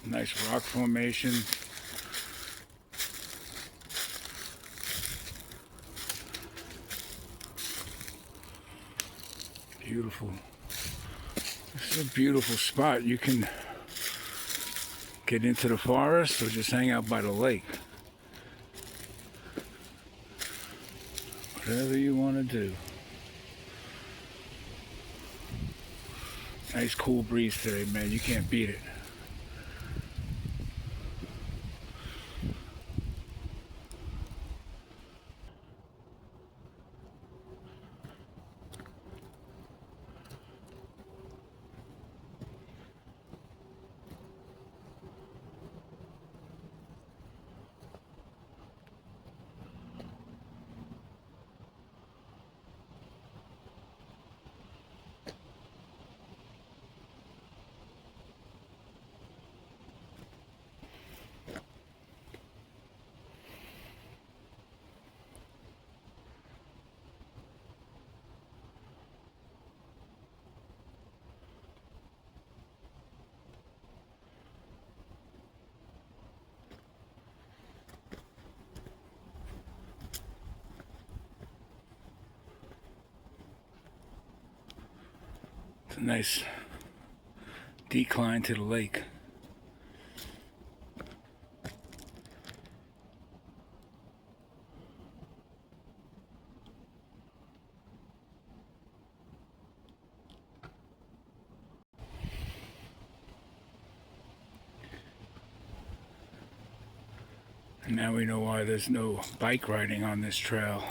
Nice rock formation. Beautiful. This is a beautiful spot. You can get into the forest or just hang out by the lake. Whatever you want to do. Nice cool breeze today, man. You can't beat it. It's a nice decline to the lake. And now we know why there's no bike riding on this trail.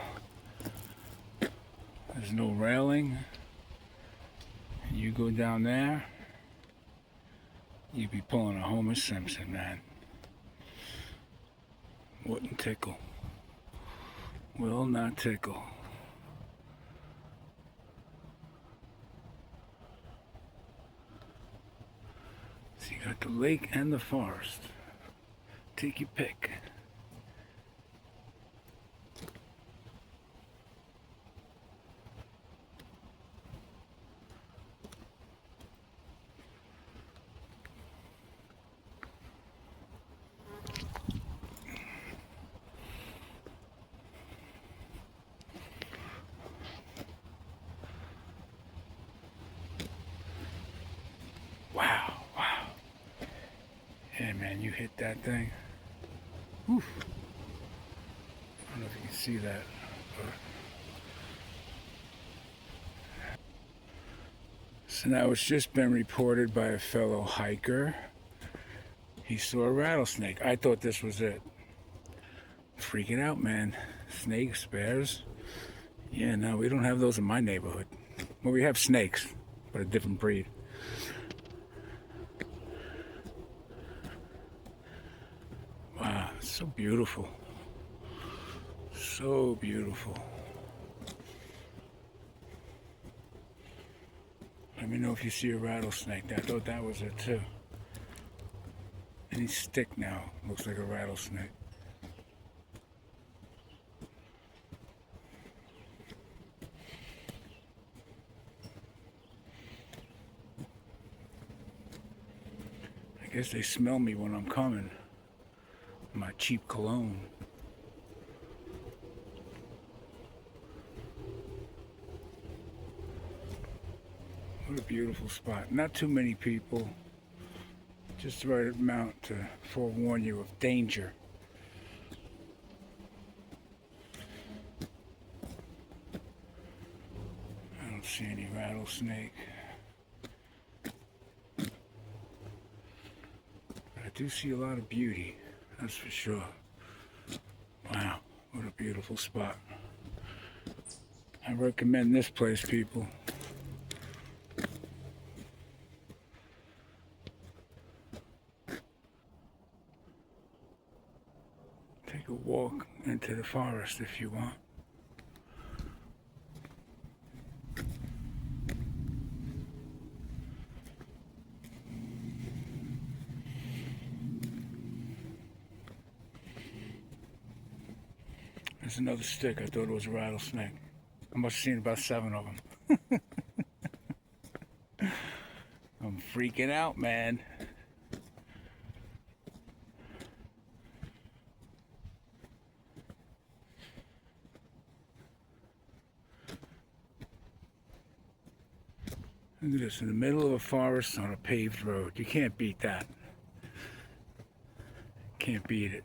There's no railing. You go down there, you'd be pulling a Homer Simpson, man. Wouldn't tickle. Will not tickle. So you got the lake and the forest. Take your pick. Wow, wow. Yeah, man, you hit that thing. Oof. I don't know if you can see that. So now it's just been reported by a fellow hiker. He saw a rattlesnake. I thought this was it. Freaking out, man. Snakes, bears. Yeah, no, we don't have those in my neighborhood. Well, we have snakes, but a different breed. Wow, it's so beautiful. So beautiful. Let me know if you see a rattlesnake. I thought that was it too. Any stick now looks like a rattlesnake. I guess they smell me when I'm coming. My cheap cologne. What a beautiful spot. Not too many people. Just the right amount to forewarn you of danger. I don't see any rattlesnake. But I do see a lot of beauty, that's for sure. Wow, what a beautiful spot. I recommend this place, people. Take a walk into the forest if you want. There's another stick. I thought it was a rattlesnake. I must have seen about 7 of them. I'm freaking out, man. Look at this, in the middle of a forest on a paved road. You can't beat that. Can't beat it.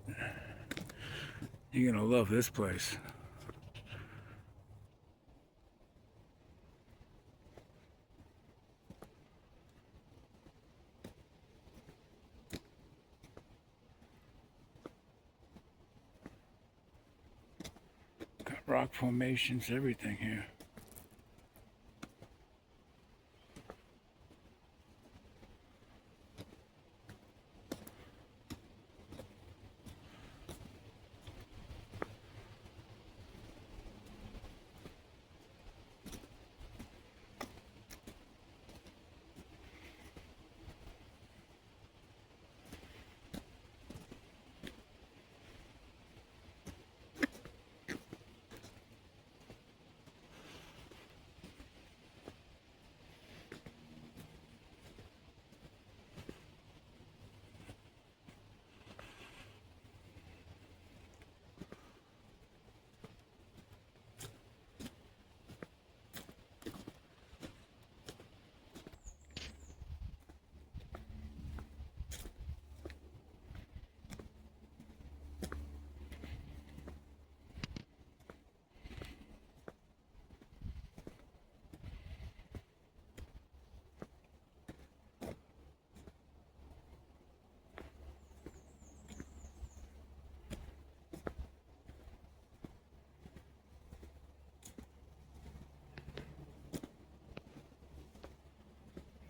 You're gonna love this place. Got rock formations, everything here.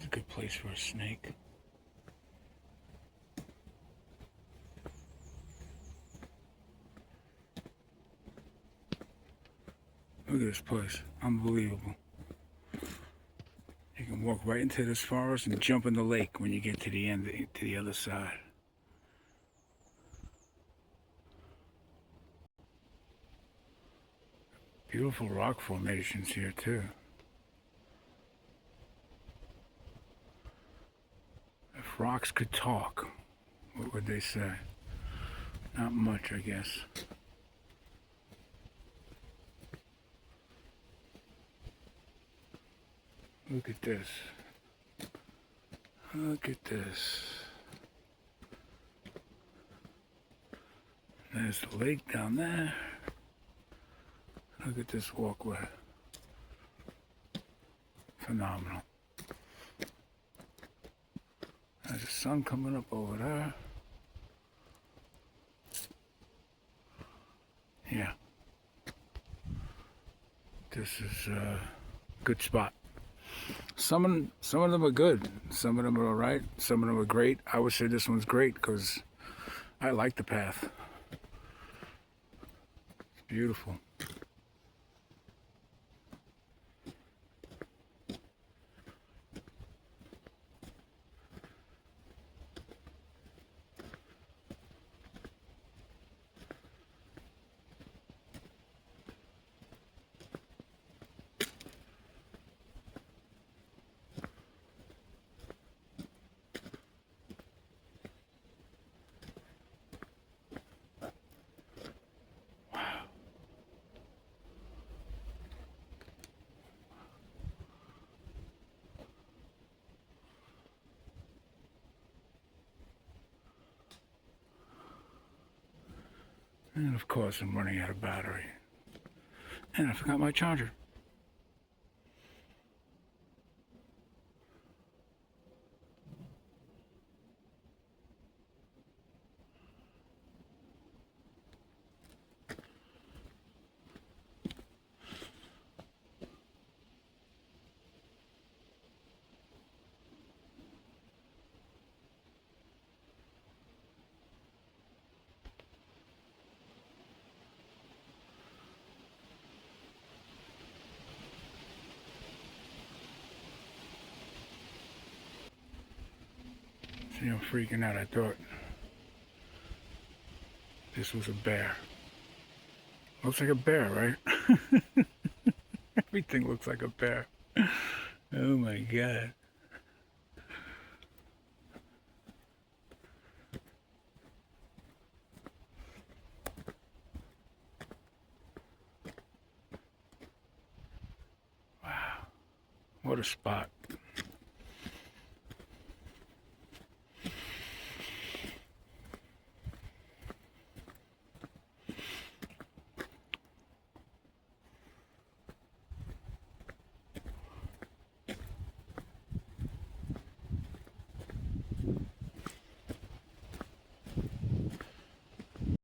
It's a good place for a snake. Look at this place. Unbelievable. You can walk right into this forest and jump in the lake when you get to the end, to the other side. Beautiful rock formations here too. If rocks could talk, what would they say? Not much, I guess. Look at this. Look at this. There's the lake down there. Look at this walkway. Phenomenal. There's the sun coming up over there. Yeah. This is a good spot. Some of them are good. Some of them are alright. Some of them are great. I would say this one's great because I like the path. It's beautiful. And of course I'm running out of battery. And I forgot my charger. See, I'm freaking out. I thought this was a bear. Looks like a bear, right? Everything looks like a bear. Oh my God. Wow. What a spot.